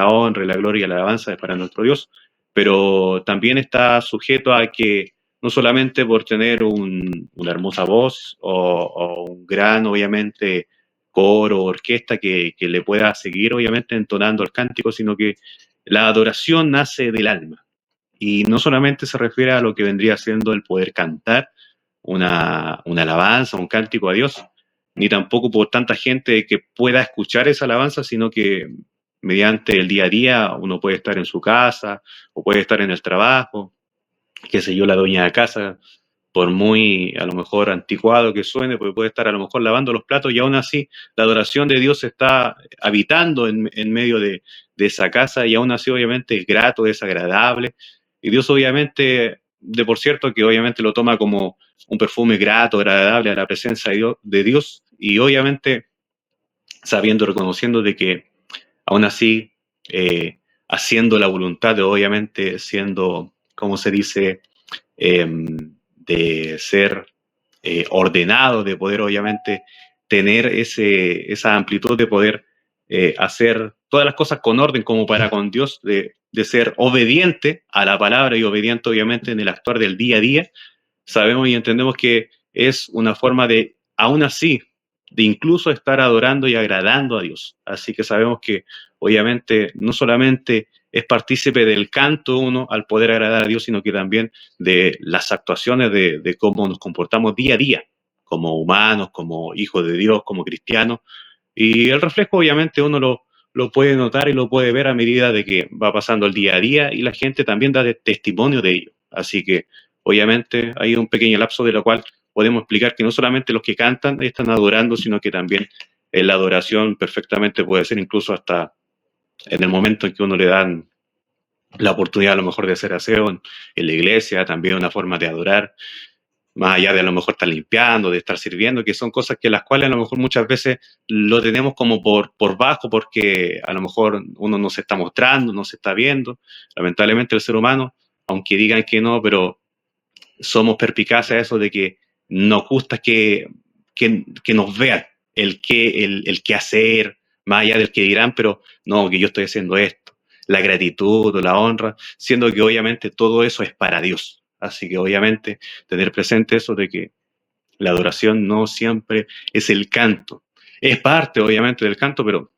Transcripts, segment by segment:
la honra, la gloria y la alabanza es para nuestro Dios, pero también está sujeto a que no solamente por tener una hermosa voz o un gran, obviamente, coro o orquesta que le pueda seguir, obviamente, entonando el cántico, sino que la adoración nace del alma. Y no solamente se refiere a lo que vendría siendo el poder cantar una alabanza, un cántico a Dios, ni tampoco por tanta gente que pueda escuchar esa alabanza, sino que mediante el día a día uno puede estar en su casa o puede estar en el trabajo, qué sé yo, la dueña de casa, por muy a lo mejor anticuado que suene, porque puede estar a lo mejor lavando los platos y aún así la adoración de Dios está habitando en medio de esa casa y aún así obviamente es grato, es agradable. Y Dios obviamente, de por cierto, que obviamente lo toma como un perfume grato, agradable a la presencia de Dios y obviamente sabiendo, reconociendo de que aún así, haciendo la voluntad de obviamente siendo, ¿cómo se dice? De ser ordenado, de poder obviamente tener esa amplitud de poder hacer todas las cosas con orden como para con Dios, de ser obediente a la palabra y obediente obviamente en el actuar del día a día, sabemos y entendemos que es una forma de, aún así, de incluso estar adorando y agradando a Dios. Así que sabemos que obviamente no solamente es partícipe del canto uno al poder agradar a Dios, sino que también de las actuaciones de cómo nos comportamos día a día, como humanos, como hijos de Dios, como cristianos. Y el reflejo obviamente uno lo puede notar y lo puede ver a medida de que va pasando el día a día y la gente también da testimonio de ello. Así que obviamente hay un pequeño lapso de lo cual podemos explicar que no solamente los que cantan están adorando, sino que también la adoración perfectamente puede ser incluso hasta en el momento en que uno le dan la oportunidad a lo mejor de hacer aseo en la iglesia, también una forma de adorar, más allá de a lo mejor estar limpiando, de estar sirviendo, que son cosas que las cuales a lo mejor muchas veces lo tenemos como por bajo porque a lo mejor uno no se está mostrando, no se está viendo. Lamentablemente el ser humano, aunque digan que no, pero somos perpicaces a eso de que nos gusta que nos vean el que hacer, más allá del que dirán, pero no, que yo estoy haciendo esto, la gratitud o la honra, siendo que obviamente todo eso es para Dios. Así que obviamente tener presente eso de que la adoración no siempre es el canto. Es parte obviamente del canto, pero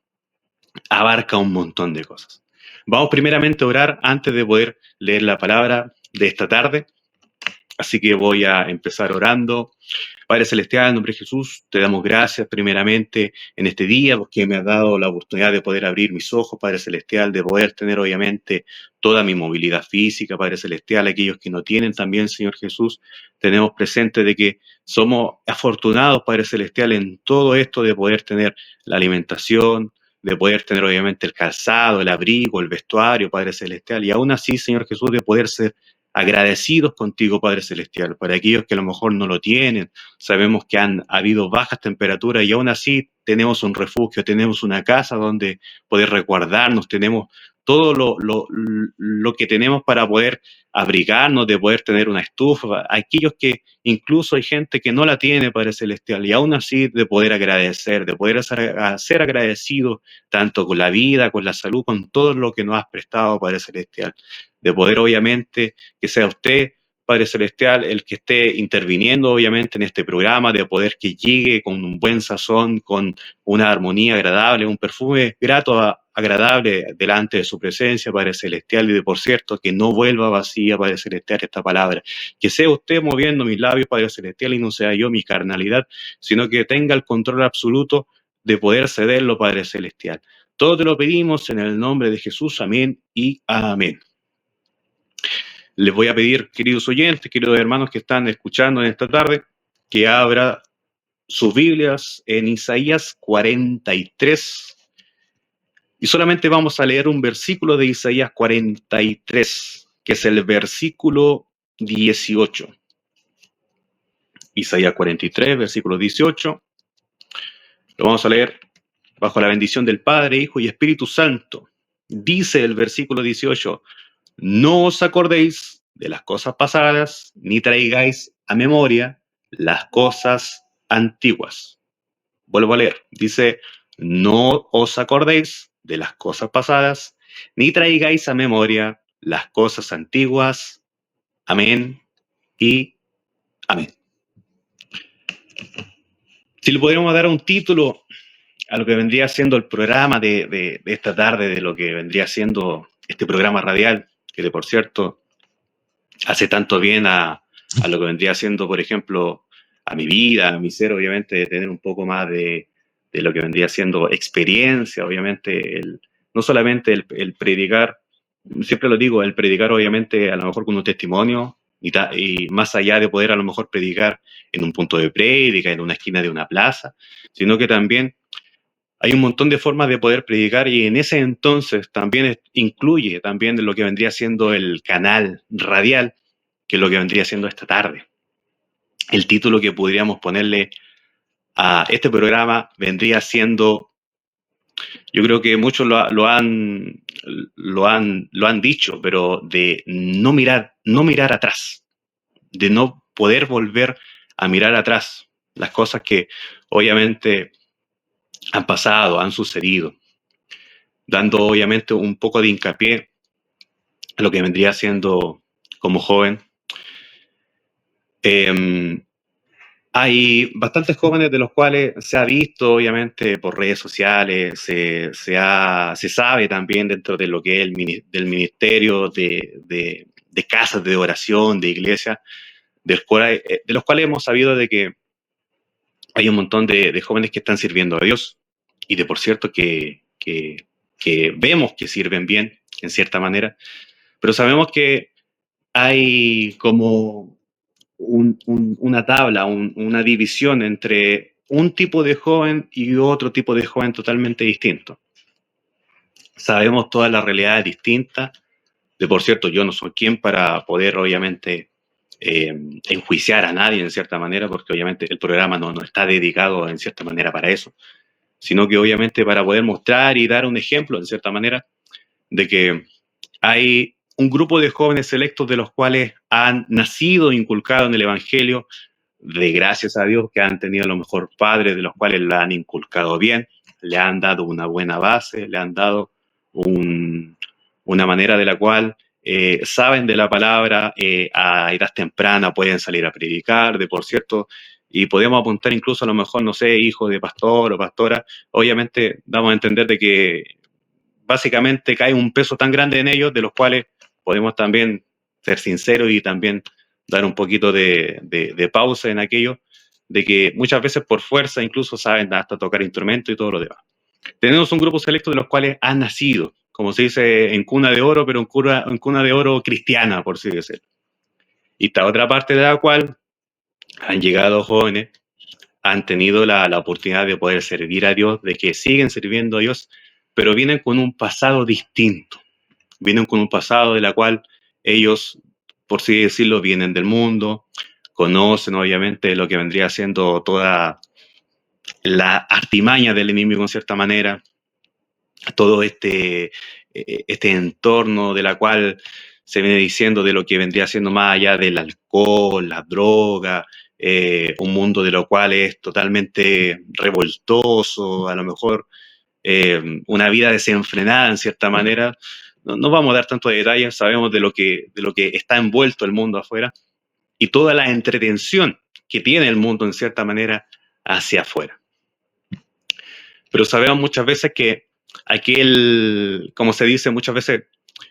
abarca un montón de cosas. Vamos primeramente a orar antes de poder leer la palabra de esta tarde. Así que voy a empezar orando. Padre Celestial, en nombre de Jesús, te damos gracias primeramente en este día porque me has dado la oportunidad de poder abrir mis ojos, Padre Celestial, de poder tener obviamente toda mi movilidad física, Padre Celestial, aquellos que no tienen también, Señor Jesús, tenemos presente de que somos afortunados, Padre Celestial, en todo esto de poder tener la alimentación, de poder tener obviamente el calzado, el abrigo, el vestuario, Padre Celestial, y aún así, Señor Jesús, de poder ser agradecidos contigo, Padre Celestial, para aquellos que a lo mejor no lo tienen. Sabemos que han habido bajas temperaturas y aún así tenemos un refugio, tenemos una casa donde poder resguardarnos, tenemos todo lo que tenemos para poder abrigarnos, de poder tener una estufa. Aquellos que incluso hay gente que no la tiene, Padre Celestial, y aún así de poder agradecer, de poder ser agradecido tanto con la vida, con la salud, con todo lo que nos has prestado, Padre Celestial. De poder, obviamente, que sea usted, Padre Celestial, el que esté interviniendo, obviamente, en este programa, de poder que llegue con un buen sazón, con una armonía agradable, un perfume grato, agradable delante de su presencia, Padre Celestial, y de por cierto, que no vuelva vacía, Padre Celestial, esta palabra. Que sea usted moviendo mis labios, Padre Celestial, y no sea yo mi carnalidad, sino que tenga el control absoluto de poder cederlo, Padre Celestial. Todo te lo pedimos en el nombre de Jesús. Amén y amén. Les voy a pedir, queridos oyentes, queridos hermanos que están escuchando en esta tarde, que abra sus Biblias en Isaías 43. Y solamente vamos a leer un versículo de Isaías 43, que es el versículo 18. Isaías 43, versículo 18. Lo vamos a leer bajo la bendición del Padre, Hijo y Espíritu Santo. Dice el versículo 18: no os acordéis de las cosas pasadas, ni traigáis a memoria las cosas antiguas. Vuelvo a leer. Dice, no os acordéis de las cosas pasadas, ni traigáis a memoria las cosas antiguas. Amén y amén. Si le podríamos dar un título a lo que vendría siendo el programa de esta tarde, de lo que vendría siendo este programa radial, que de por cierto hace tanto bien a lo que vendría siendo, por ejemplo, a mi vida, a mi ser, obviamente, de tener un poco más de lo que vendría siendo experiencia, obviamente, no solamente el predicar, siempre lo digo, el predicar, obviamente, a lo mejor con un testimonio, y más allá de poder a lo mejor predicar en un punto de prédica, en una esquina de una plaza, sino que también hay un montón de formas de poder predicar y en ese entonces también incluye también lo que vendría siendo el canal radial, que es lo que vendría siendo esta tarde. El título que podríamos ponerle a este programa vendría siendo, yo creo que muchos lo han dicho, pero de no mirar atrás, de no poder volver a mirar atrás las cosas que obviamente han pasado, han sucedido, dando obviamente un poco de hincapié a lo que vendría siendo como joven. Hay bastantes jóvenes de los cuales se ha visto, obviamente, por redes sociales, se sabe también dentro de lo que es del ministerio de casas de oración, de iglesia, de los cuales hemos sabido de que hay un montón de jóvenes que están sirviendo a Dios y de por cierto que vemos que sirven bien, en cierta manera, pero sabemos que hay como una tabla, una división entre un tipo de joven y otro tipo de joven totalmente distinto. Sabemos todas las realidades distintas. De por cierto, yo no soy quien para poder, obviamente, enjuiciar a nadie en cierta manera, porque obviamente el programa no está dedicado en cierta manera para eso, sino que obviamente para poder mostrar y dar un ejemplo en cierta manera de que hay un grupo de jóvenes selectos de los cuales han nacido inculcados en el Evangelio, de gracias a Dios que han tenido a lo mejor padres de los cuales la han inculcado bien, le han dado una buena base, le han dado una manera de la cual saben de la palabra, a edad temprana pueden salir a predicar, de por cierto, y podemos apuntar incluso a lo mejor, no sé, hijo de pastor o pastora, obviamente damos a entender de que básicamente cae un peso tan grande en ellos, de los cuales podemos también ser sinceros y también dar un poquito de pausa en aquello, de que muchas veces por fuerza incluso saben hasta tocar instrumentos y todo lo demás. Tenemos un grupo selecto de los cuales han nacido, como se dice, en cuna de oro, pero en cuna de oro cristiana, por así decirlo. Y esta otra parte de la cual han llegado jóvenes, han tenido la oportunidad de poder servir a Dios, de que siguen sirviendo a Dios, pero vienen con un pasado distinto, vienen con un pasado de la cual ellos, por así decirlo, vienen del mundo, conocen obviamente lo que vendría siendo toda la artimaña del enemigo en cierta manera, todo este entorno de la cual se viene diciendo de lo que vendría siendo más allá del alcohol, la droga, un mundo de lo cual es totalmente revoltoso, a lo mejor una vida desenfrenada en cierta manera. No vamos a dar tantos detalles, sabemos de lo que está envuelto el mundo afuera y toda la entretención que tiene el mundo en cierta manera hacia afuera. Pero sabemos muchas veces que aquel, como se dice muchas veces,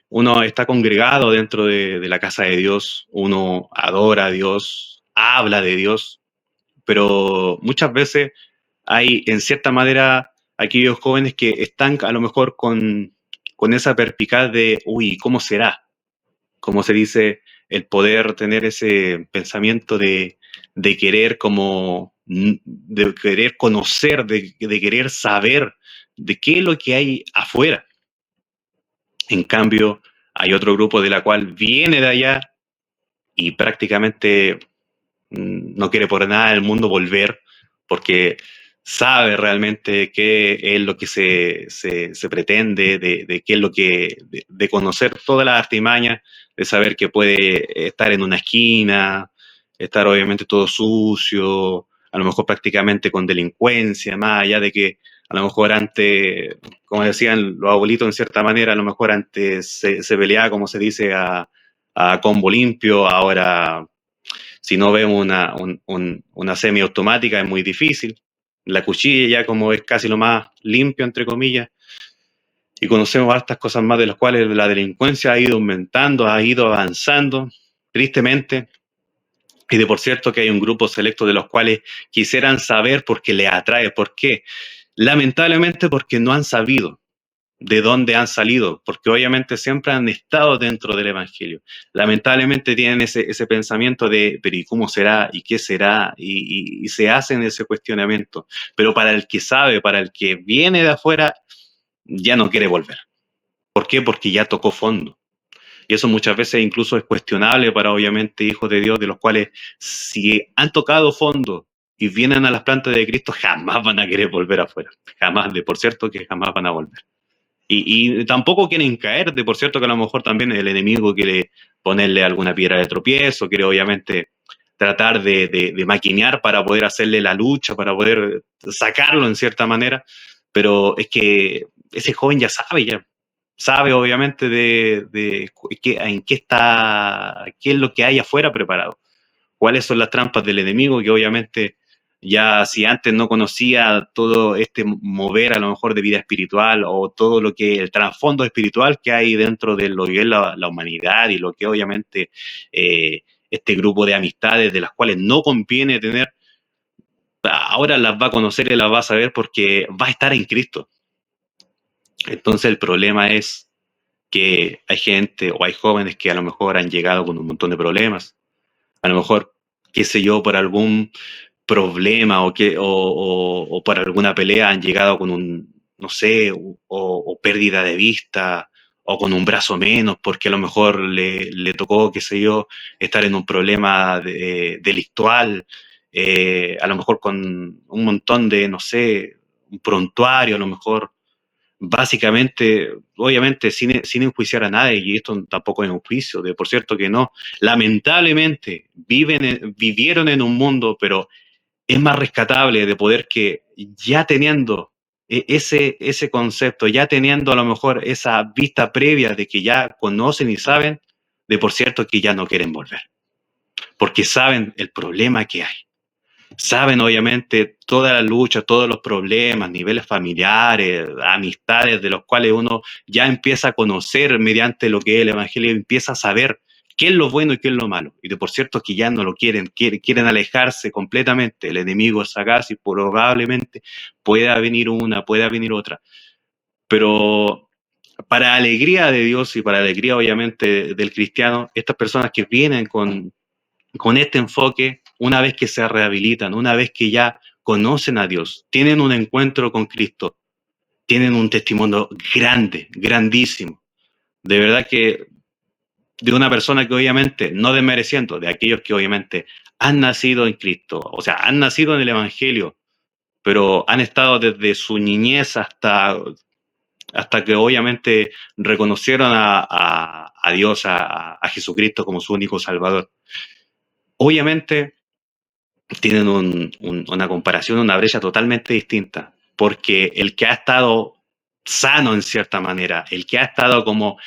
uno está congregado dentro de la casa de Dios, uno adora a Dios, habla de Dios, pero muchas veces hay en cierta manera aquellos jóvenes que están a lo mejor con esa perspicaz de, uy, ¿cómo será? Como se dice, el poder tener ese pensamiento de querer como, de querer conocer, de querer saber de qué es lo que hay afuera. En cambio, hay otro grupo de la cual viene de allá y prácticamente no quiere por nada del mundo volver porque sabe realmente qué es lo que se pretende, de qué es lo que, de conocer toda la artimaña, de saber que puede estar en una esquina, estar obviamente todo sucio, a lo mejor prácticamente con delincuencia, más allá de que A lo mejor antes, como decían los abuelitos en cierta manera, a lo mejor antes se peleaba, como se dice, a combo limpio. Ahora, si no vemos una semiautomática, es muy difícil. La cuchilla ya como es casi lo más limpio, entre comillas, y conocemos hartas cosas más de las cuales la delincuencia ha ido aumentando, ha ido avanzando, tristemente. Y de por cierto que hay un grupo selecto de los cuales quisieran saber por qué les atrae. ¿Por qué? Lamentablemente porque no han sabido de dónde han salido, porque obviamente siempre han estado dentro del Evangelio. Lamentablemente tienen ese pensamiento de, pero ¿y cómo será? ¿Y qué será? Y se hacen ese cuestionamiento. Pero para el que sabe, para el que viene de afuera, ya no quiere volver. ¿Por qué? Porque ya tocó fondo. Y eso muchas veces incluso es cuestionable para obviamente hijos de Dios, de los cuales si han tocado fondo y vienen a las plantas de Cristo, jamás van a querer volver afuera. Jamás, de por cierto que jamás van a volver. Y tampoco quieren caer, de por cierto que a lo mejor también el enemigo quiere ponerle alguna piedra de tropiezo, quiere obviamente tratar de maquinear para poder hacerle la lucha, para poder sacarlo en cierta manera, pero es que ese joven ya sabe obviamente en qué está, qué es lo que hay afuera preparado, cuáles son las trampas del enemigo, que obviamente ya si antes no conocía todo este mover a lo mejor de vida espiritual o todo lo que el trasfondo espiritual que hay dentro de lo que es la humanidad y lo que obviamente este grupo de amistades de las cuales no conviene tener, ahora las va a conocer y las va a saber porque va a estar en Cristo. Entonces el problema es que hay gente o hay jóvenes que a lo mejor han llegado con un montón de problemas, a lo mejor, qué sé yo, por algún problema o por alguna pelea han llegado con un, no sé, o pérdida de vista o con un brazo menos porque a lo mejor le tocó, qué sé yo, estar en un problema delictual, a lo mejor con un montón de, no sé, un prontuario, a lo mejor básicamente, obviamente, sin enjuiciar a nadie, y esto tampoco es un juicio, de por cierto que no, lamentablemente vivieron en un mundo, pero es más rescatable de poder que ya teniendo ese concepto, ya teniendo a lo mejor esa vista previa de que ya conocen y saben, de por cierto que ya no quieren volver, porque saben el problema que hay. Saben obviamente toda la lucha, todos los problemas, niveles familiares, amistades de los cuales uno ya empieza a conocer mediante lo que es el Evangelio, empieza a saber qué es lo bueno y qué es lo malo. Y de por cierto que ya no lo quieren alejarse completamente. El enemigo es sagaz y probablemente pueda venir una, pueda venir otra. Pero para alegría de Dios y para alegría obviamente del cristiano, estas personas que vienen con este enfoque, una vez que se rehabilitan, una vez que ya conocen a Dios, tienen un encuentro con Cristo, tienen un testimonio grande, grandísimo. De verdad que de una persona que obviamente, no desmereciendo, de aquellos que obviamente han nacido en Cristo, o sea, han nacido en el Evangelio, pero han estado desde su niñez hasta que obviamente reconocieron a Dios, a Jesucristo como su único Salvador. Obviamente tienen una comparación, una brecha totalmente distinta, porque el que ha estado sano en cierta manera, el que ha estado como,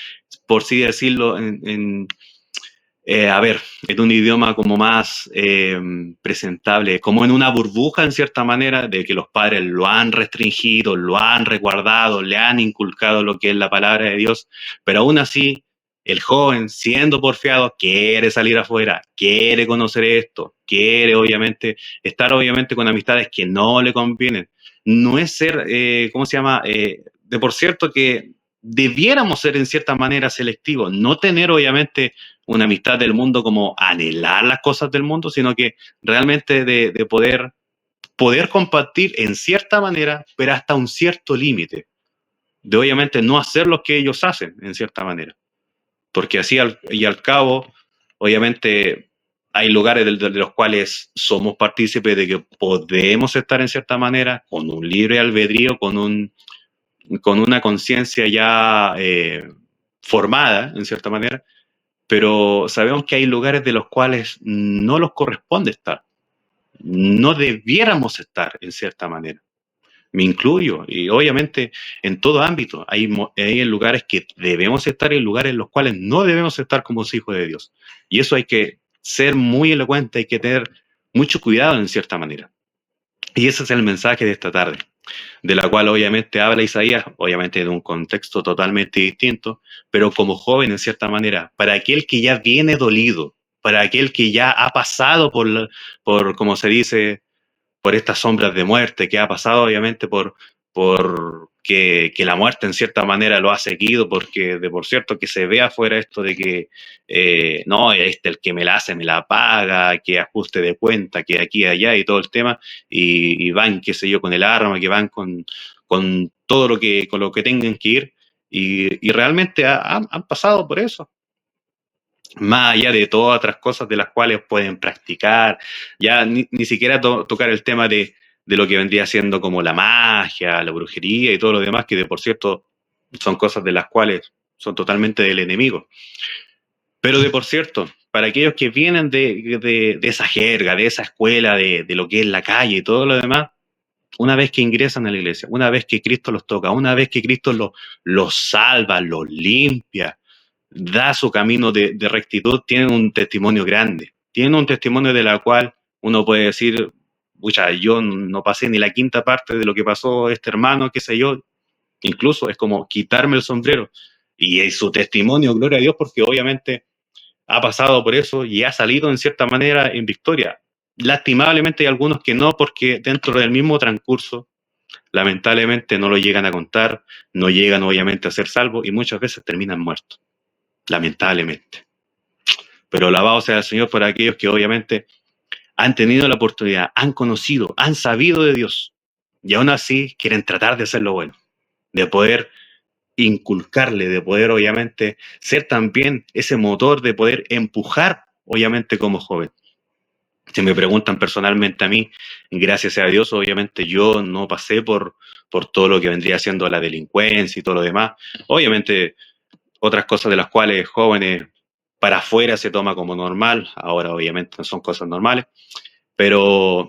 por así decirlo, a ver, en un idioma como más presentable, como en una burbuja en cierta manera, de que los padres lo han restringido, lo han resguardado, le han inculcado lo que es la palabra de Dios, pero aún así el joven, siendo porfiado, quiere salir afuera, quiere conocer esto, quiere obviamente estar obviamente con amistades que no le convienen. No es ser, ¿cómo se llama? De por cierto que debiéramos ser en cierta manera selectivos, no tener obviamente una amistad del mundo como anhelar las cosas del mundo, sino que realmente de poder compartir en cierta manera, pero hasta un cierto límite, de obviamente no hacer lo que ellos hacen en cierta manera, porque así y al cabo, obviamente hay lugares de los cuales somos partícipes de que podemos estar en cierta manera con un libre albedrío, con una conciencia ya formada en cierta manera, pero sabemos que hay lugares de los cuales no nos corresponde estar, no debiéramos estar en cierta manera. me incluyo, y obviamente en todo ámbito hay lugares que debemos estar y lugares en los cuales no debemos estar como hijos de Dios. Y eso hay que ser muy elocuente, hay que tener mucho cuidado en cierta manera. Y ese es el mensaje de esta tarde, de la cual obviamente habla Isaías, obviamente en un contexto totalmente distinto, pero como joven en cierta manera, para aquel que ya viene dolido, para aquel que ya ha pasado por como se dice, por estas sombras de muerte, que ha pasado obviamente por que la muerte en cierta manera lo ha seguido, porque de por cierto que se ve afuera esto de que no, el que me la hace me la paga, que ajuste de cuenta, que aquí y allá y todo el tema, y van, qué sé yo, con el arma, que van con todo con lo que tengan que ir, y realmente han pasado por eso, más allá de todas otras cosas de las cuales pueden practicar, ya ni siquiera tocar el tema de lo que vendría siendo como la magia, la brujería y todo lo demás, que de por cierto son cosas de las cuales son totalmente del enemigo. Pero de por cierto, para aquellos que vienen de esa jerga, de esa escuela, de lo que es la calle y todo lo demás, una vez que ingresan a la iglesia, una vez que Cristo los toca, una vez que Cristo los salva, los limpia, da su camino de rectitud, tienen un testimonio grande. Tienen un testimonio de la cual uno puede decir, pucha, yo no pasé ni la quinta parte de lo que pasó este hermano, qué sé yo. Incluso es como quitarme el sombrero. Y su testimonio, gloria a Dios, porque obviamente ha pasado por eso y ha salido en cierta manera en victoria. Lastimablemente hay algunos que no, porque dentro del mismo transcurso, lamentablemente no lo llegan a contar, no llegan obviamente a ser salvos y muchas veces terminan muertos, lamentablemente. Pero alabado sea el Señor por aquellos que obviamente han tenido la oportunidad, han conocido, han sabido de Dios y aún así quieren tratar de hacer lo bueno, de poder inculcarle, de poder obviamente ser también ese motor de poder empujar obviamente como joven. Si me preguntan personalmente a mí, gracias a Dios, obviamente yo no pasé por todo lo que vendría siendo la delincuencia y todo lo demás. Obviamente otras cosas de las cuales jóvenes para afuera se toma como normal, ahora obviamente no son cosas normales, pero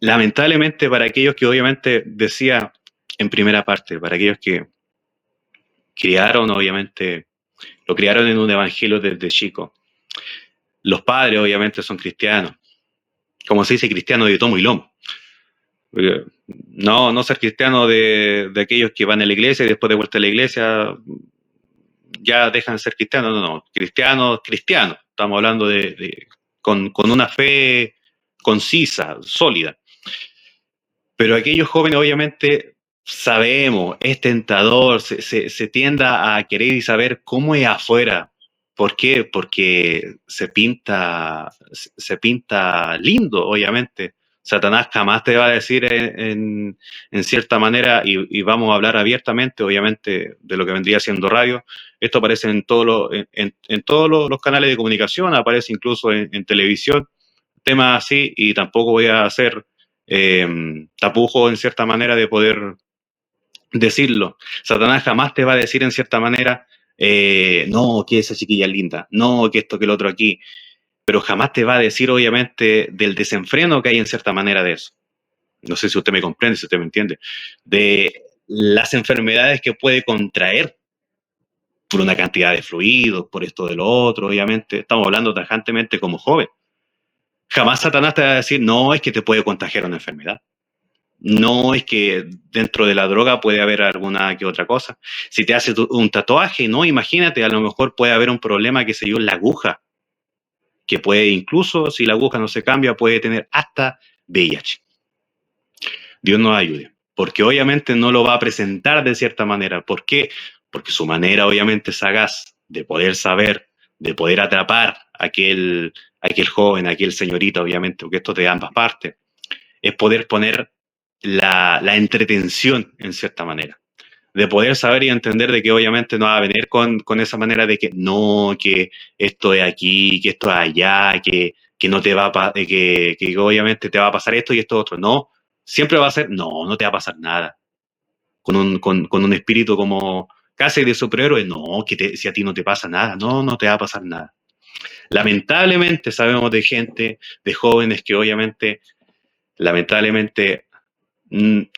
lamentablemente para aquellos que obviamente decía en primera parte, para aquellos que criaron obviamente, lo criaron en un evangelio desde chico, los padres obviamente son cristianos, como se dice cristiano de tomo y lomo. No ser cristiano de aquellos que van a la iglesia y después de vuelta a la iglesia ya dejan de ser cristianos, no, cristianos, estamos hablando con una fe concisa, sólida. Pero aquellos jóvenes obviamente sabemos, es tentador, se tienda a querer y saber cómo es afuera. ¿Por qué? Porque se pinta lindo, obviamente. Satanás jamás te va a decir en cierta manera, y vamos a hablar abiertamente, obviamente, de lo que vendría siendo radio. Esto aparece en en todos los canales de comunicación, aparece incluso en televisión, temas así, y tampoco voy a hacer tapujo en cierta manera de poder decirlo. Satanás jamás te va a decir en cierta manera, no, que esa chiquilla es linda, no, que esto, que el otro aquí, pero jamás te va a decir obviamente del desenfreno que hay en cierta manera de eso. No sé si usted me comprende, si usted me entiende, de las enfermedades que puede contraer por una cantidad de fluidos, por esto de lo otro, obviamente, estamos hablando tajantemente como joven. Jamás Satanás te va a decir, no, es que te puede contagiar una enfermedad. No, es que dentro de la droga puede haber alguna que otra cosa. Si te haces un tatuaje, no, imagínate, a lo mejor puede haber un problema, que se yo, en la aguja, que puede incluso, si la aguja no se cambia, puede tener hasta VIH. Dios nos ayude, porque obviamente no lo va a presentar de cierta manera. ¿Por qué? Porque su manera obviamente sagaz de poder saber, de poder atrapar a aquel joven, a aquel señorita, obviamente, porque esto es de ambas partes, es poder poner la entretención en cierta manera, de poder saber y entender de que obviamente no va a venir con esa manera de que no, que esto es aquí, que esto es allá, que no te va a que obviamente te va a pasar esto y esto otro. No, siempre va a ser, no te va a pasar nada. Con un espíritu como casi de superhéroe, no, si a ti no te pasa nada, no te va a pasar nada. Lamentablemente sabemos de gente, de jóvenes que obviamente, lamentablemente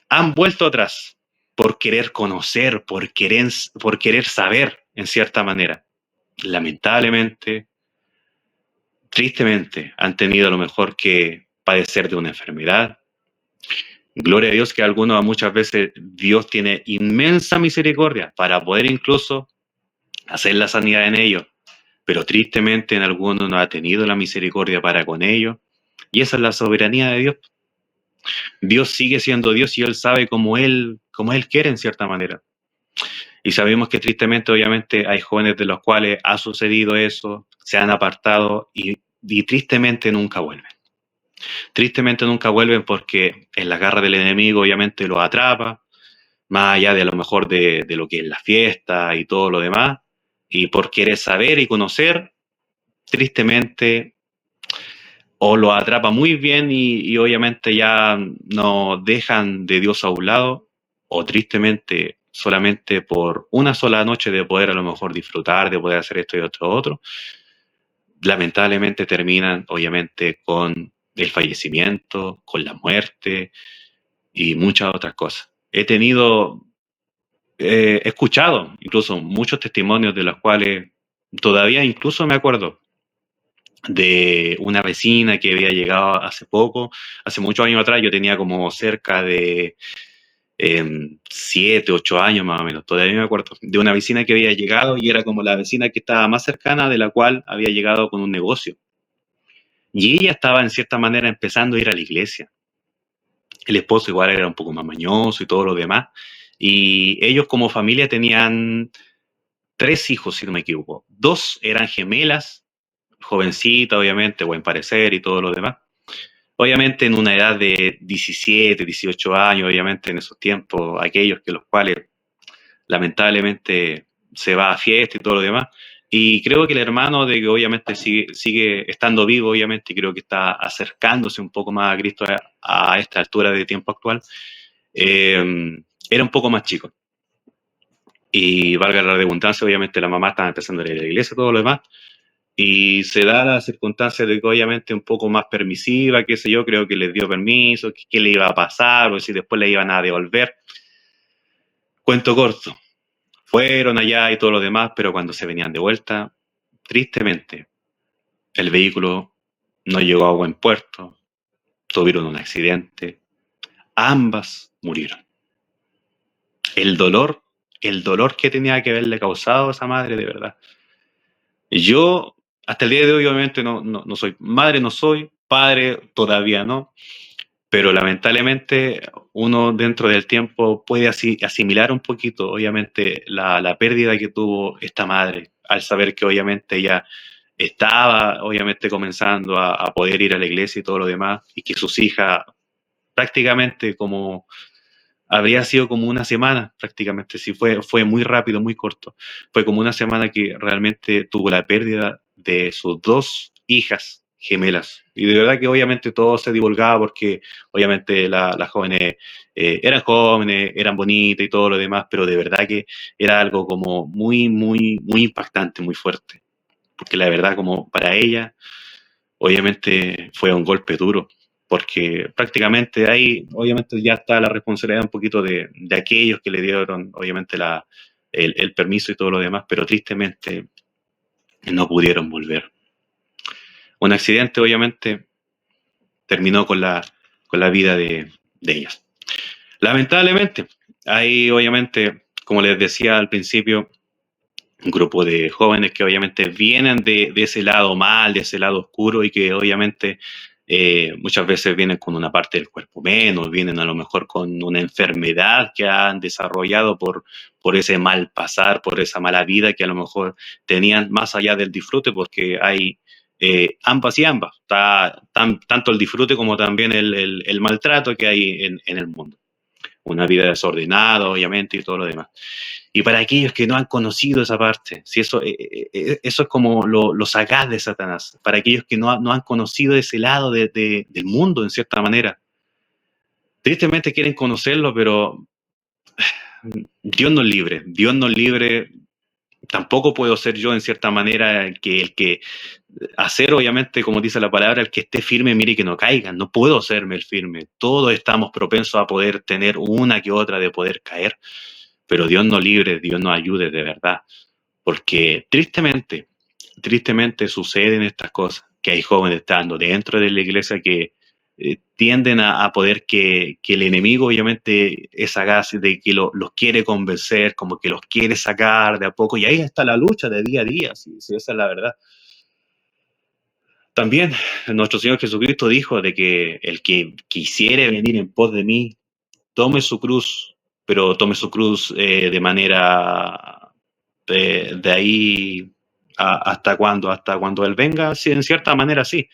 han vuelto atrás por querer conocer, por querer saber, en cierta manera. Lamentablemente, tristemente, han tenido a lo mejor que padecer de una enfermedad. Gloria a Dios que algunos muchas veces Dios tiene inmensa misericordia para poder incluso hacer la sanidad en ellos, pero tristemente en algunos no ha tenido la misericordia para con ellos, y esa es la soberanía de Dios. Dios sigue siendo Dios y Él sabe como él quiere en cierta manera. Y sabemos que tristemente, obviamente, hay jóvenes de los cuales ha sucedido eso, se han apartado y tristemente nunca vuelven. Tristemente nunca vuelven porque en la garra del enemigo obviamente los atrapa, más allá de a lo mejor de lo que es la fiesta y todo lo demás, y por querer saber y conocer, tristemente o lo atrapa muy bien y obviamente ya no dejan de Dios a un lado, o tristemente solamente por una sola noche de poder a lo mejor disfrutar, de poder hacer esto y otro, lamentablemente terminan obviamente con el fallecimiento, con la muerte y muchas otras cosas. He escuchado incluso muchos testimonios de los cuales todavía incluso me acuerdo de una vecina que había llegado hace poco, hace muchos años atrás, yo tenía como cerca de 7, 8 años más o menos, todavía me acuerdo, de una vecina que había llegado y era como la vecina que estaba más cercana de la cual había llegado con un negocio. Y ella estaba en cierta manera empezando a ir a la iglesia. El esposo igual era un poco más mañoso y todo lo demás. Y ellos como familia tenían 3 hijos, si no me equivoco. 2 eran gemelas, jovencitas, obviamente, buen parecer y todo lo demás. Obviamente en una edad de 17, 18 años, obviamente en esos tiempos, aquellos que los cuales lamentablemente se va a fiesta y todo lo demás. Y creo que el hermano de que obviamente sigue estando vivo, obviamente, y creo que está acercándose un poco más a Cristo a esta altura de tiempo actual, era un poco más chico. Y valga la redundancia, obviamente la mamá estaba empezando a ir a la iglesia y todo lo demás, y se da la circunstancia de que obviamente un poco más permisiva, qué sé yo, creo que les dio permiso, que qué le iba a pasar, o si después le iban a devolver. Cuento corto, fueron allá y todo lo demás, pero cuando se venían de vuelta, tristemente, el vehículo no llegó a buen puerto, tuvieron un accidente, ambas murieron. El dolor, el dolor que tenía que haberle causado a esa madre, de verdad. Yo, hasta el día de hoy, obviamente, no soy madre, no soy padre, todavía no, pero lamentablemente uno dentro del tiempo puede asimilar un poquito, obviamente, la pérdida que tuvo esta madre, al saber que obviamente ella estaba, obviamente, comenzando a poder ir a la iglesia y todo lo demás, y que sus hijas prácticamente como habría sido como una semana, prácticamente, sí, fue muy rápido, muy corto. Fue como una semana que realmente tuvo la pérdida de sus 2 hijas gemelas. Y de verdad que obviamente todo se divulgaba porque obviamente las jóvenes eran jóvenes, eran bonitas y todo lo demás, pero de verdad que era algo como muy, muy, muy impactante, muy fuerte. Porque la verdad como para ella, obviamente fue un golpe duro porque prácticamente ahí obviamente ya está la responsabilidad un poquito de aquellos que le dieron obviamente el permiso y todo lo demás, pero tristemente no pudieron volver. Un accidente obviamente terminó con la vida de ellas. Lamentablemente, ahí obviamente, como les decía al principio, un grupo de jóvenes que obviamente vienen de ese lado mal, de ese lado oscuro y que obviamente muchas veces vienen con una parte del cuerpo menos, vienen a lo mejor con una enfermedad que han desarrollado por ese mal pasar, por esa mala vida que a lo mejor tenían más allá del disfrute, porque hay ambas y ambas, tanto el disfrute como también el maltrato que hay en el mundo. Una vida desordenada, obviamente, y todo lo demás. Y para aquellos que no han conocido esa parte, si eso, eso es como lo sagaz de Satanás, para aquellos que no han conocido ese lado del mundo, en cierta manera. Tristemente quieren conocerlo, pero Dios nos libre tampoco puedo ser yo, en cierta manera, el que hacer, obviamente, como dice la palabra, el que esté firme, mire que no caiga. No puedo serme el firme. Todos estamos propensos a poder tener una que otra de poder caer, pero Dios nos libre, Dios nos ayude de verdad. Porque tristemente suceden estas cosas, que hay jóvenes estando dentro de la iglesia que tienden a poder que el enemigo obviamente es sagaz de que los quiere convencer, como que los quiere sacar de a poco, y ahí está la lucha de día a día, si esa es la verdad. También nuestro Señor Jesucristo dijo de que el que quisiere venir en pos de mí, tome su cruz, pero tome su cruz de manera de ahí hasta cuando Él venga, sí, en cierta manera sí,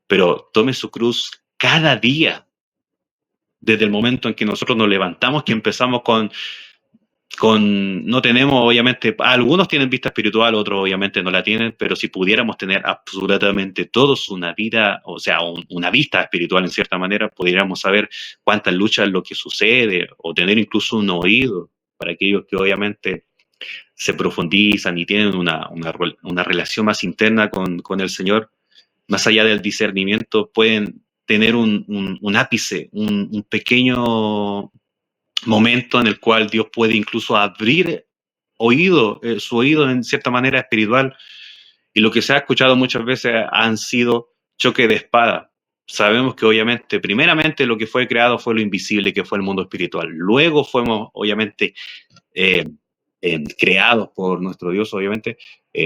pero tome su cruz cada día, desde el momento en que nosotros nos levantamos, que empezamos no tenemos, obviamente, algunos tienen vista espiritual, otros obviamente no la tienen, pero si pudiéramos tener absolutamente todos una vida, o sea, una vista espiritual en cierta manera, pudiéramos saber cuántas luchas es lo que sucede, o tener incluso un oído para aquellos que obviamente se profundizan y tienen una relación más interna con el Señor, más allá del discernimiento, pueden tener un ápice, un pequeño momento en el cual Dios puede incluso abrir su oído en cierta manera espiritual. Y lo que se ha escuchado muchas veces han sido choque de espada. Sabemos que obviamente, primeramente lo que fue creado fue lo invisible, que fue el mundo espiritual. Luego fuimos obviamente eh, creados por nuestro Dios, obviamente,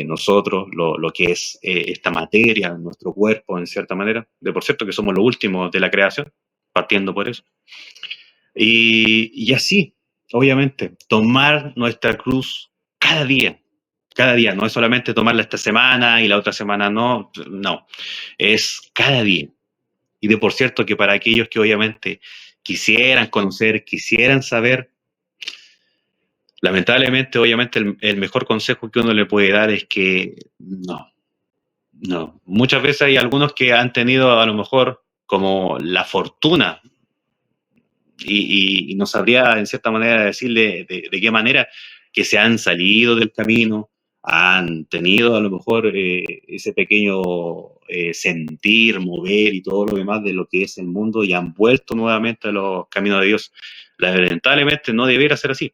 nosotros, lo que es esta materia, nuestro cuerpo, en cierta manera. De por cierto que somos los últimos de la creación, partiendo por eso. Y así, obviamente, tomar nuestra cruz cada día, no es solamente tomarla esta semana y la otra semana no, es cada día. Y de por cierto que para aquellos que obviamente quisieran conocer, quisieran saber, lamentablemente, obviamente, el mejor consejo que uno le puede dar es que no. Muchas veces hay algunos que han tenido a lo mejor como la fortuna y no sabría en cierta manera decirle de qué manera que se han salido del camino, han tenido a lo mejor ese pequeño sentir, mover y todo lo demás de lo que es el mundo y han vuelto nuevamente a los caminos de Dios. Lamentablemente no debiera ser así,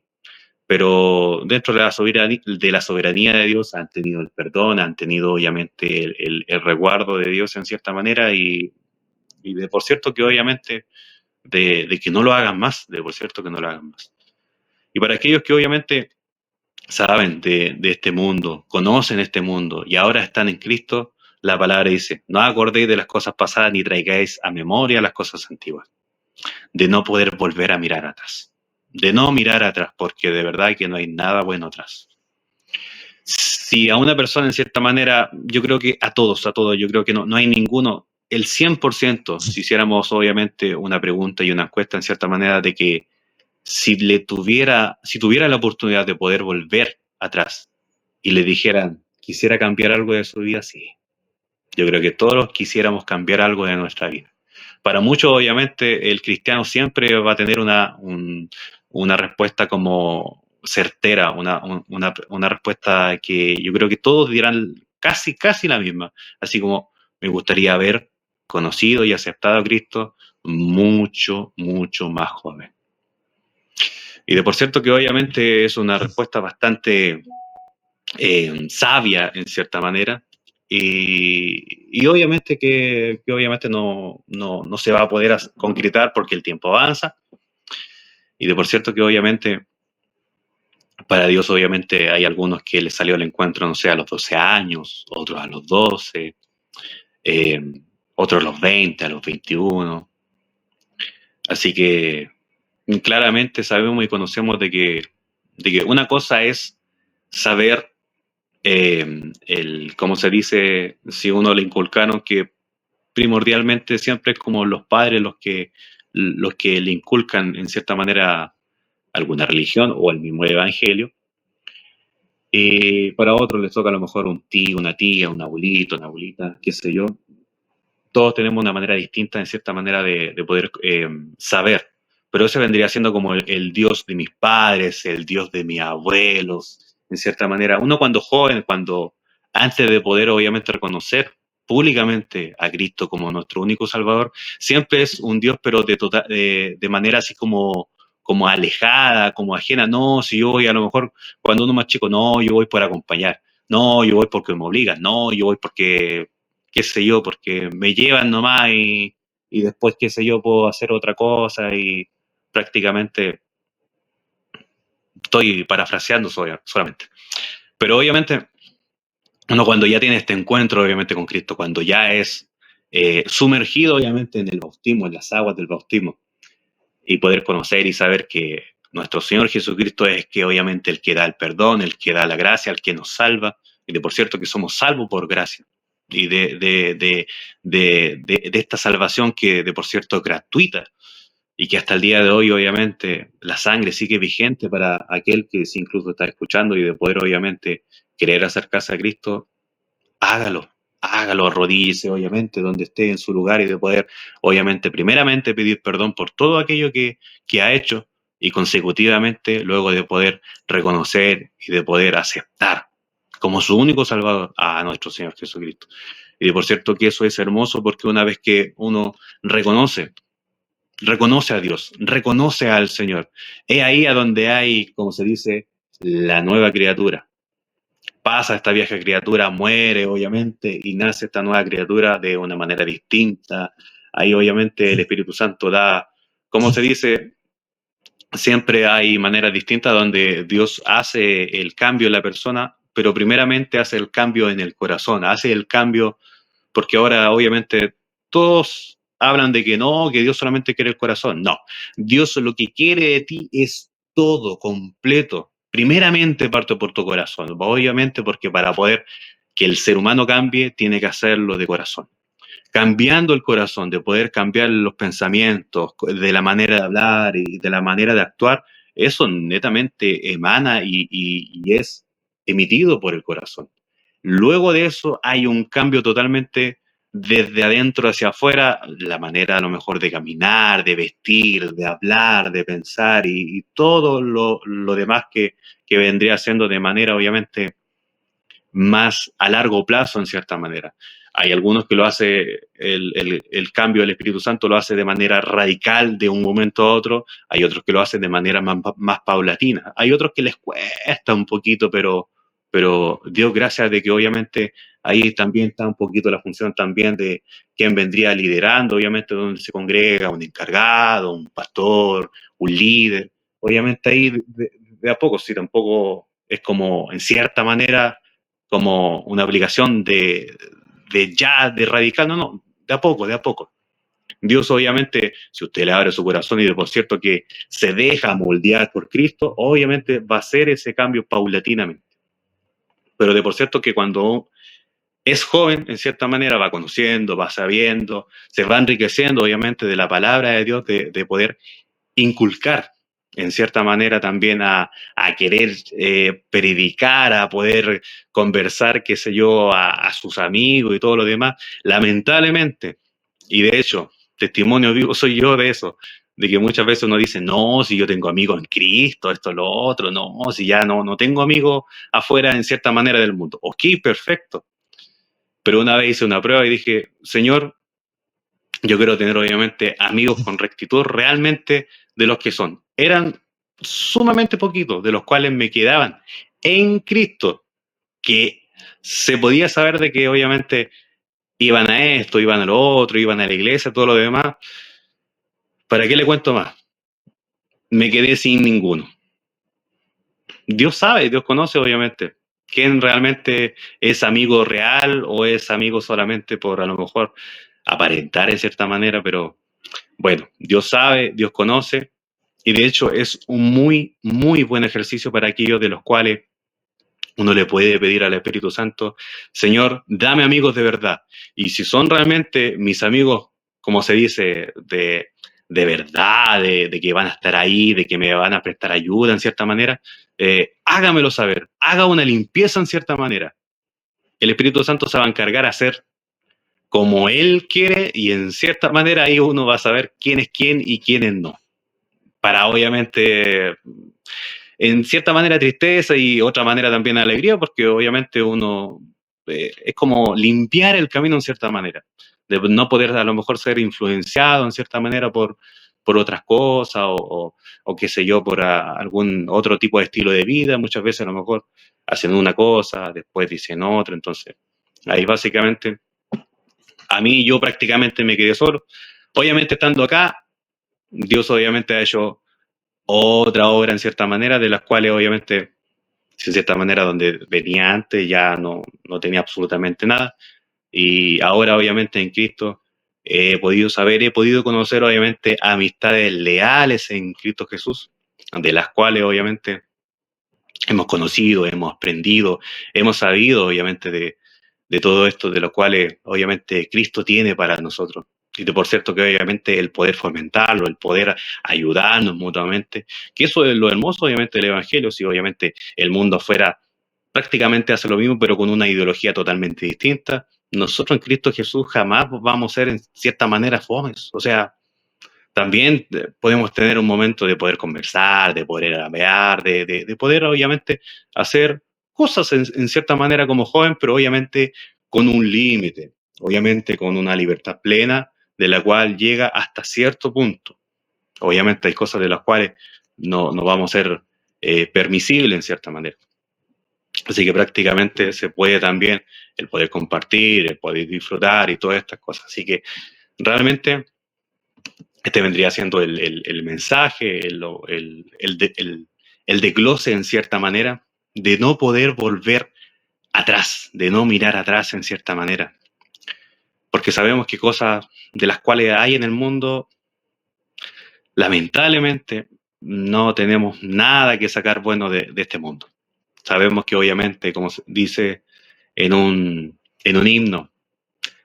pero dentro de la soberanía de Dios han tenido el perdón, han tenido obviamente el resguardo de Dios en cierta manera y de por cierto que obviamente de que no lo hagan más, de por cierto que no lo hagan más. Y para aquellos que obviamente saben de este mundo, conocen este mundo y ahora están en Cristo, la palabra dice, no acordéis de las cosas pasadas ni traigáis a memoria las cosas antiguas, de no poder volver a mirar atrás, de no mirar atrás, porque de verdad que no hay nada bueno atrás. Si a una persona en cierta manera, yo creo que a todos, yo creo que no hay ninguno, el 100%, si hiciéramos obviamente una pregunta y una encuesta en cierta manera de que si tuviera la oportunidad de poder volver atrás y le dijeran, quisiera cambiar algo de su vida, sí. Yo creo que todos quisiéramos cambiar algo de nuestra vida. Para muchos, obviamente, el cristiano siempre va a tener una respuesta como certera, una respuesta que yo creo que todos dirán casi la misma. Así como me gustaría haber conocido y aceptado a Cristo mucho más joven. Y de por cierto que obviamente es una respuesta bastante sabia en cierta manera. Y obviamente que obviamente no se va a poder concretar porque el tiempo avanza. Y de por cierto que obviamente para Dios obviamente hay algunos que les salió al encuentro, no sé, a los 12 años, otros a los 12, eh, otros a los 20, a los 21. Así que claramente sabemos y conocemos de que una cosa es saber como se dice, si uno le inculcaron que primordialmente siempre es como los padres los que le inculcan en cierta manera alguna religión o el mismo evangelio. Para otros les toca a lo mejor un tío, una tía, un abuelito, una abuelita, qué sé yo. Todos tenemos una manera distinta en cierta manera de poder saber. Pero ese vendría siendo como el Dios de mis padres, el Dios de mis abuelos, en cierta manera. Uno cuando joven, cuando antes de poder obviamente reconocer públicamente a Cristo como nuestro único Salvador, siempre es un Dios, pero de manera así como alejada, como ajena. No, si yo voy a lo mejor cuando uno más chico, no, yo voy por acompañar, no, yo voy porque me obligan, no, yo voy porque, qué sé yo, porque me llevan nomás y después, qué sé yo, puedo hacer otra cosa y prácticamente estoy parafraseando solamente. Pero obviamente, uno cuando ya tiene este encuentro, obviamente, con Cristo, cuando ya es sumergido, obviamente, en el bautismo, en las aguas del bautismo, y poder conocer y saber que nuestro Señor Jesucristo es que obviamente el que da el perdón, el que da la gracia, el que nos salva, y de por cierto que somos salvos por gracia, y de esta salvación que de por cierto es gratuita, y que hasta el día de hoy obviamente la sangre sigue vigente para aquel que si incluso está escuchando y de poder obviamente querer acercarse a Cristo, hágalo, hágalo, arrodíllese, obviamente, donde esté en su lugar y de poder, obviamente, primeramente pedir perdón por todo aquello que ha hecho y consecutivamente luego de poder reconocer y de poder aceptar como su único Salvador a nuestro Señor Jesucristo. Y de por cierto que eso es hermoso porque una vez que uno reconoce a Dios, reconoce al Señor, es ahí a donde hay, como se dice, la nueva criatura, pasa esta vieja criatura, muere obviamente y nace esta nueva criatura de una manera distinta. Ahí obviamente el Espíritu Santo da, como se dice, siempre hay maneras distintas donde Dios hace el cambio en la persona, pero primeramente hace el cambio en el corazón, hace el cambio porque ahora obviamente todos hablan de que no, que Dios solamente quiere el corazón. No, Dios lo que quiere de ti es todo, completo. Primeramente parte por tu corazón, obviamente porque para poder que el ser humano cambie, tiene que hacerlo de corazón. Cambiando el corazón, de poder cambiar los pensamientos, de la manera de hablar y de la manera de actuar, eso netamente emana y es emitido por el corazón. Luego de eso hay un cambio totalmente desde adentro hacia afuera, la manera a lo mejor de caminar, de vestir, de hablar, de pensar y todo lo demás que vendría siendo de manera obviamente más a largo plazo en cierta manera. Hay algunos que lo hace, el cambio del Espíritu Santo lo hace de manera radical de un momento a otro, hay otros que lo hacen de manera más paulatina, hay otros que les cuesta un poquito, pero Dios gracias de que obviamente ahí también está un poquito la función también de quién vendría liderando, obviamente donde se congrega, un encargado, un pastor, un líder, obviamente ahí de a poco, sí, tampoco es como en cierta manera como una aplicación de radical, no, de a poco, de a poco. Dios obviamente, si usted le abre su corazón y de por cierto que se deja moldear por Cristo, obviamente va a hacer ese cambio paulatinamente. Pero de por cierto que cuando es joven, en cierta manera va conociendo, va sabiendo, se va enriqueciendo obviamente de la palabra de Dios, de poder inculcar en cierta manera también a querer predicar, a poder conversar, qué sé yo, a sus amigos y todo lo demás. Lamentablemente, y de hecho, testimonio vivo soy yo de eso, de que muchas veces uno dice, no, si yo tengo amigos en Cristo, esto, lo otro, no, si ya no tengo amigos afuera en cierta manera del mundo. Ok, perfecto. Pero una vez hice una prueba y dije, Señor, yo quiero tener obviamente amigos con rectitud realmente de los que son. Eran sumamente poquitos, de los cuales me quedaban en Cristo, que se podía saber de que obviamente iban a esto, iban a lo otro, iban a la iglesia, todo lo demás. ¿Para qué le cuento más? Me quedé sin ninguno. Dios sabe, Dios conoce obviamente quién realmente es amigo real o es amigo solamente por a lo mejor aparentar en cierta manera, pero bueno, Dios sabe, Dios conoce, y de hecho es un muy, muy buen ejercicio para aquellos de los cuales uno le puede pedir al Espíritu Santo, Señor, dame amigos de verdad. Y si son realmente mis amigos, como se dice, de verdad, de que van a estar ahí, de que me van a prestar ayuda en cierta manera, hágamelo saber, haga una limpieza en cierta manera. El Espíritu Santo se va a encargar a hacer como Él quiere y en cierta manera ahí uno va a saber quién es quién y quién es no. Para obviamente en cierta manera tristeza y otra manera también alegría, porque obviamente uno es como limpiar el camino en cierta manera, de no poder a lo mejor ser influenciado en cierta manera por otras cosas o qué sé yo, por algún otro tipo de estilo de vida. Muchas veces a lo mejor hacen una cosa, después dicen otra, entonces ahí básicamente a mí yo prácticamente me quedé solo. Obviamente estando acá, Dios obviamente ha hecho otra obra en cierta manera, de las cuales obviamente, en cierta manera, donde venía antes ya no tenía absolutamente nada. Y ahora obviamente en Cristo he podido conocer obviamente amistades leales en Cristo Jesús, de las cuales obviamente hemos conocido, hemos aprendido, hemos sabido obviamente de todo esto, de lo cual obviamente Cristo tiene para nosotros. Y de por cierto que obviamente el poder fomentarlo, el poder ayudarnos mutuamente, que eso es lo hermoso obviamente del Evangelio, si obviamente el mundo afuera prácticamente hace lo mismo, pero con una ideología totalmente distinta, nosotros en Cristo Jesús jamás vamos a ser en cierta manera fomes. O sea, también podemos tener un momento de poder conversar, de poder hablar, de poder obviamente hacer cosas en cierta manera como joven, pero obviamente con un límite, obviamente con una libertad plena de la cual llega hasta cierto punto. Obviamente hay cosas de las cuales no vamos a ser permisibles en cierta manera. Así que prácticamente se puede también el poder compartir, el poder disfrutar y todas estas cosas. Así que realmente este vendría siendo el mensaje, el desglose en cierta manera, de no poder volver atrás, de no mirar atrás en cierta manera. Porque sabemos que cosas de las cuales hay en el mundo, lamentablemente, no tenemos nada que sacar bueno de este mundo. Sabemos que obviamente, como se dice en un himno,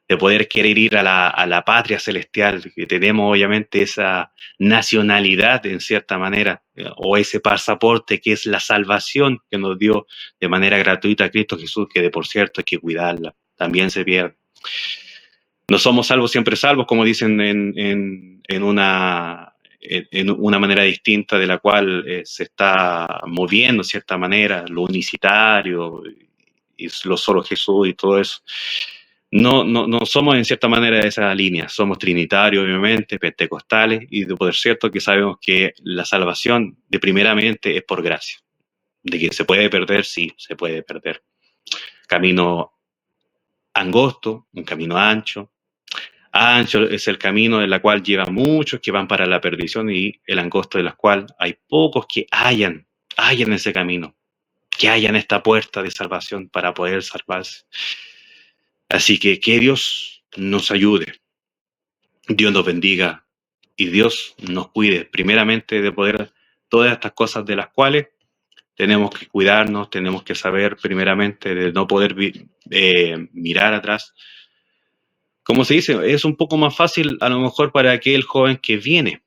de poder querer ir a la patria celestial, que tenemos obviamente esa nacionalidad en cierta manera, o ese pasaporte que es la salvación que nos dio de manera gratuita Cristo Jesús, que de por cierto hay que cuidarla, también se pierde. No somos salvos siempre salvos, como dicen en una manera distinta de la cual se está moviendo, de cierta manera, lo unicitario y lo solo Jesús y todo eso. No somos en cierta manera de esa línea, somos trinitarios obviamente, pentecostales, y de poder cierto que sabemos que la salvación de primeramente es por gracia, de que se puede perder, sí, se puede perder. Camino angosto, un camino ancho, ancho es el camino en el cual llevan muchos que van para la perdición y el angosto de la cual hay pocos que hayan ese camino, que hayan esta puerta de salvación para poder salvarse. Así que Dios nos ayude, Dios nos bendiga y Dios nos cuide primeramente de poder todas estas cosas de las cuales tenemos que cuidarnos, tenemos que saber primeramente de no poder mirar atrás. Como se dice, es un poco más fácil a lo mejor para aquel joven que viene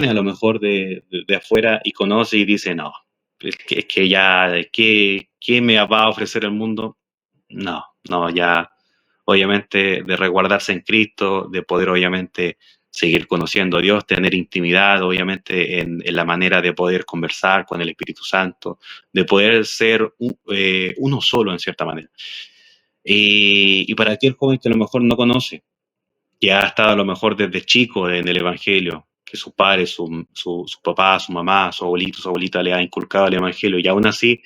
a lo mejor de afuera y conoce y dice, no, es que ya, ¿qué me va a ofrecer el mundo? No, ya obviamente de resguardarse en Cristo, de poder obviamente seguir conociendo a Dios, tener intimidad obviamente en la manera de poder conversar con el Espíritu Santo, de poder ser uno solo en cierta manera. Y para aquel joven que a lo mejor no conoce, que ha estado a lo mejor desde chico en el Evangelio, que sus padres, su papá, su mamá, su abuelito, su abuelita le ha inculcado el Evangelio y aún así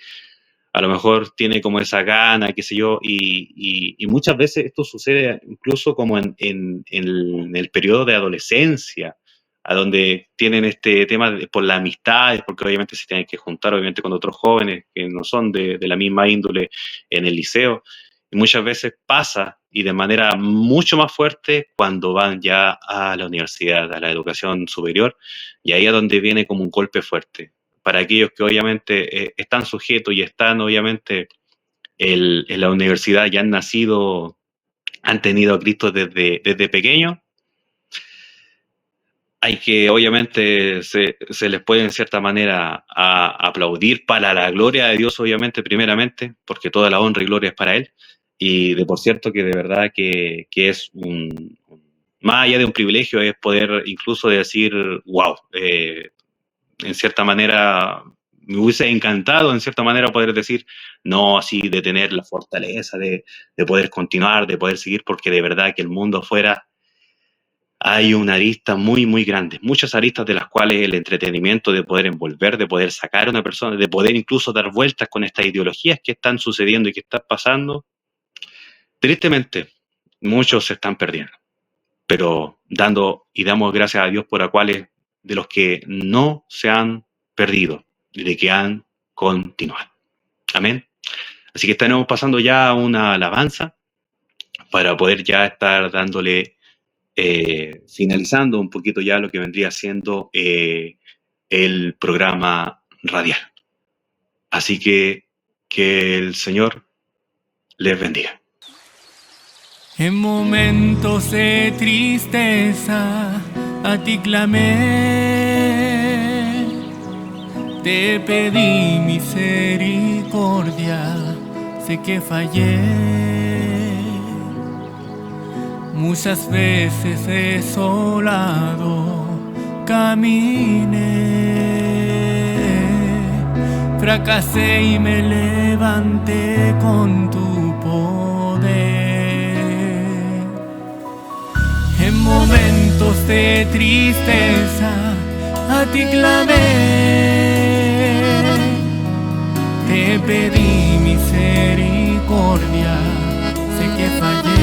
a lo mejor tiene como esa gana, qué sé yo, y muchas veces esto sucede incluso como en el periodo de adolescencia, a donde tienen este tema por las amistades, porque obviamente se tienen que juntar obviamente con otros jóvenes que no son de la misma índole en el liceo, y muchas veces pasa y de manera mucho más fuerte cuando van ya a la universidad, a la educación superior, y ahí es donde viene como un golpe fuerte para aquellos que obviamente están sujetos y están obviamente en la universidad y han nacido, han tenido a Cristo desde pequeños, hay que obviamente se les puede en cierta manera aplaudir para la gloria de Dios, obviamente, primeramente, porque toda la honra y gloria es para Él. Y de por cierto que de verdad que es más allá de un privilegio, es poder incluso decir, wow, en cierta manera me hubiese encantado en cierta manera poder decir, no, así de tener la fortaleza de poder continuar, de poder seguir, porque de verdad que el mundo afuera hay una arista muy, muy grande, muchas aristas de las cuales el entretenimiento de poder envolver, de poder sacar a una persona, de poder incluso dar vueltas con estas ideologías que están sucediendo y que están pasando, tristemente, muchos se están perdiendo. Pero dando y damos gracias a Dios por cuales de los que no se han perdido y de que han continuado. Amén. Así que estaremos pasando ya a una alabanza para poder ya estar dándole, finalizando un poquito ya lo que vendría siendo el programa radial. Así que el Señor les bendiga. En momentos de tristeza a ti clamé, te pedí misericordia, sé que fallé. Muchas veces desolado caminé, fracasé y me levanté con tu poder. En momentos de tristeza a ti clamé, te pedí misericordia, sé que fallé.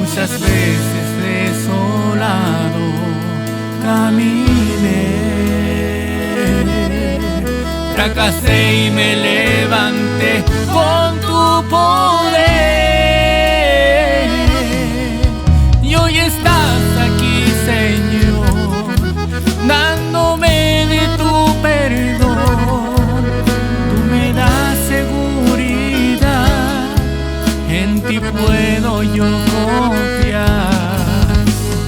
Muchas veces desolado caminé, fracasé y me levanté con tu poder. Y hoy estás aquí, Señor, dándome de tu perdón. Tú me das seguridad, en ti puedo yo confiar.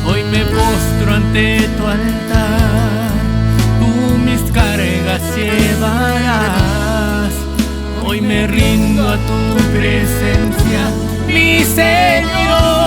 Hoy me postro ante tu altar, tú mis cargas llevarás. Hoy me rindo a tu presencia, mi Señor.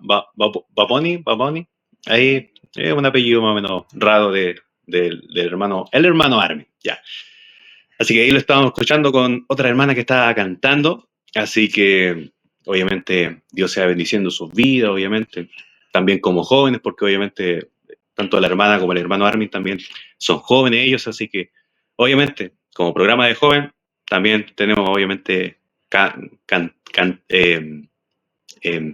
Baboni, ahí es un apellido más o menos raro del hermano, el hermano Armin, ya. Así que ahí lo estábamos escuchando con otra hermana que estaba cantando, así que obviamente Dios sea bendiciendo sus vidas, obviamente, también como jóvenes, porque obviamente tanto la hermana como el hermano Armin también son jóvenes ellos, así que obviamente como programa de joven también tenemos obviamente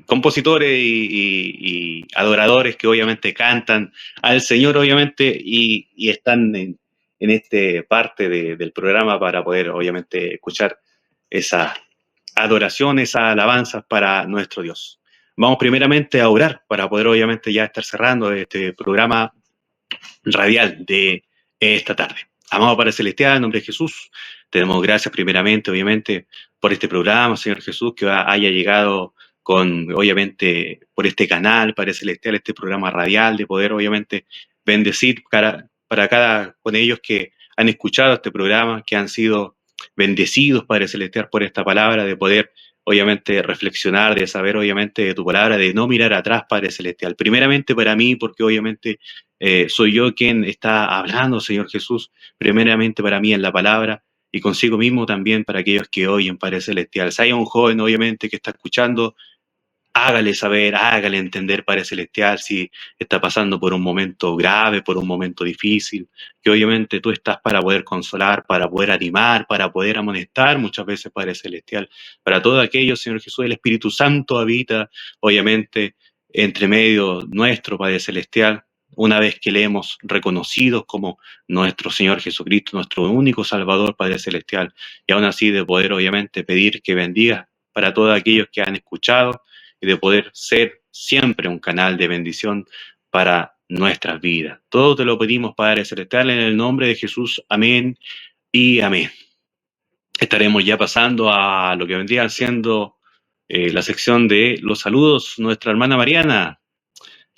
compositores y adoradores que obviamente cantan al Señor, obviamente, y están en esta parte del programa para poder, obviamente, escuchar esa adoración, esas alabanzas para nuestro Dios. Vamos primeramente a orar para poder, obviamente, ya estar cerrando este programa radial de esta tarde. Amado Padre Celestial, en nombre de Jesús, te damos gracias primeramente, obviamente, por este programa, Señor Jesús, que haya llegado con, obviamente, por este canal, Padre Celestial, este programa radial, de poder, obviamente, bendecir para cada con ellos que han escuchado este programa, que han sido bendecidos, Padre Celestial, por esta palabra, de poder, obviamente, reflexionar, de saber, obviamente, de tu palabra, de no mirar atrás, Padre Celestial. Primeramente para mí, porque obviamente soy yo quien está hablando, Señor Jesús, primeramente para mí en la palabra y consigo mismo también para aquellos que oyen, Padre Celestial. Si hay un joven, obviamente, que está escuchando, hágale saber, hágale entender, Padre Celestial, si está pasando por un momento grave, por un momento difícil, que obviamente tú estás para poder consolar, para poder animar, para poder amonestar muchas veces, Padre Celestial. Para todos aquellos, Señor Jesús, el Espíritu Santo habita, obviamente, entre medio nuestro, Padre Celestial, una vez que le hemos reconocido como nuestro Señor Jesucristo, nuestro único Salvador, Padre Celestial, y aún así de poder, obviamente, pedir que bendiga para todos aquellos que han escuchado, y de poder ser siempre un canal de bendición para nuestras vidas. Todo te lo pedimos, Padre Celestial, en el nombre de Jesús. Amén y amén. Estaremos ya pasando a lo que vendría siendo la sección de los saludos. Nuestra hermana Mariana,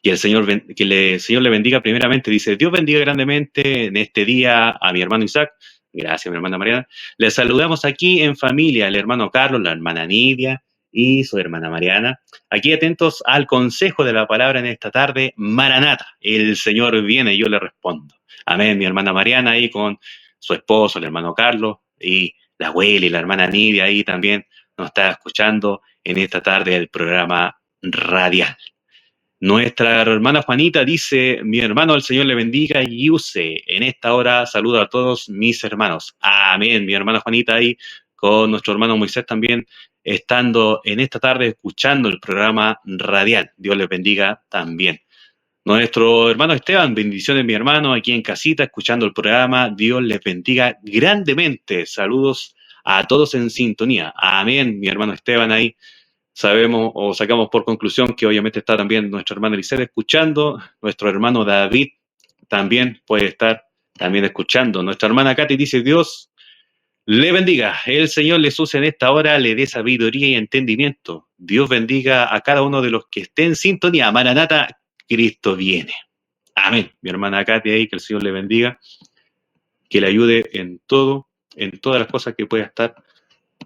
que el Señor le bendiga primeramente. Dice, Dios bendiga grandemente en este día a mi hermano Isaac. Gracias, mi hermana Mariana. Les saludamos aquí en familia, el hermano Carlos, la hermana Nidia y su hermana Mariana. Aquí atentos al consejo de la palabra en esta tarde. Maranata, el Señor viene, yo le respondo. Amén, mi hermana Mariana ahí con su esposo, el hermano Carlos, y la abuela y la hermana Nidia ahí también nos está escuchando en esta tarde del programa radial. Nuestra hermana Juanita dice, mi hermano, el Señor le bendiga y use. En esta hora saludo a todos mis hermanos. Amén, mi hermana Juanita ahí con nuestro hermano Moisés también, estando en esta tarde escuchando el programa radial. Dios les bendiga también. Nuestro hermano Esteban, bendiciones mi hermano, aquí en casita, escuchando el programa. Dios les bendiga grandemente. Saludos a todos en sintonía. Amén, mi hermano Esteban ahí. Sabemos o sacamos por conclusión que obviamente está también nuestra hermana Elisabeth escuchando, nuestro hermano David también puede estar también escuchando. Nuestra hermana Katy dice, Dios le bendiga, el Señor les use en esta hora, le dé sabiduría y entendimiento. Dios bendiga a cada uno de los que estén en sintonía. Maranata, Cristo viene. Amén. Mi hermana Katy ahí, que el Señor le bendiga, que le ayude en todo, en todas las cosas que pueda estar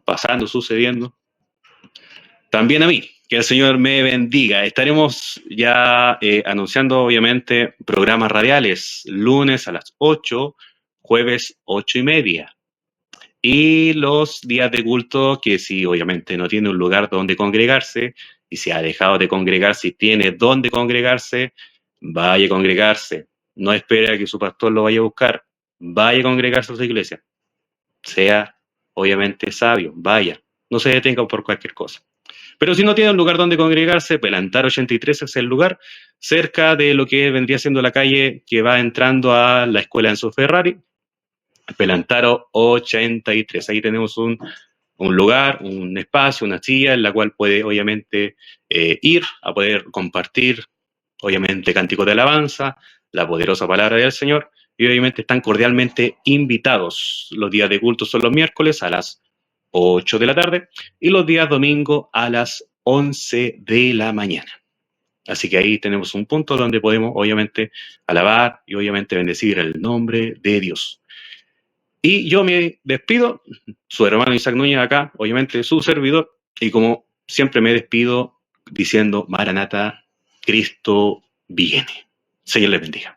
pasando, sucediendo. También a mí, que el Señor me bendiga. Estaremos ya anunciando, obviamente, programas radiales, lunes a las 8, jueves 8:30. Y los días de culto, que si obviamente no tiene un lugar donde congregarse, y si ha dejado de congregarse y tiene donde congregarse, vaya a congregarse. No espere a que su pastor lo vaya a buscar. Vaya a congregarse a su iglesia. Sea, obviamente, sabio. Vaya. No se detenga por cualquier cosa. Pero si no tiene un lugar donde congregarse, Pelantaro 83 es el lugar, cerca de lo que vendría siendo la calle que va entrando a la escuela Enzo Ferrari, Pelantaro 83. Ahí tenemos un lugar, un espacio, una silla en la cual puede obviamente ir a poder compartir, obviamente, cánticos de alabanza, la poderosa palabra del Señor, y obviamente están cordialmente invitados. Los días de culto son los miércoles a las 8 de la tarde y los días domingo a las 11 de la mañana. Así que ahí tenemos un punto donde podemos obviamente alabar y obviamente bendecir el nombre de Dios. Y yo me despido, su hermano Isaac Núñez acá, obviamente su servidor, y como siempre me despido diciendo, Maranata, Cristo viene. Señor les bendiga.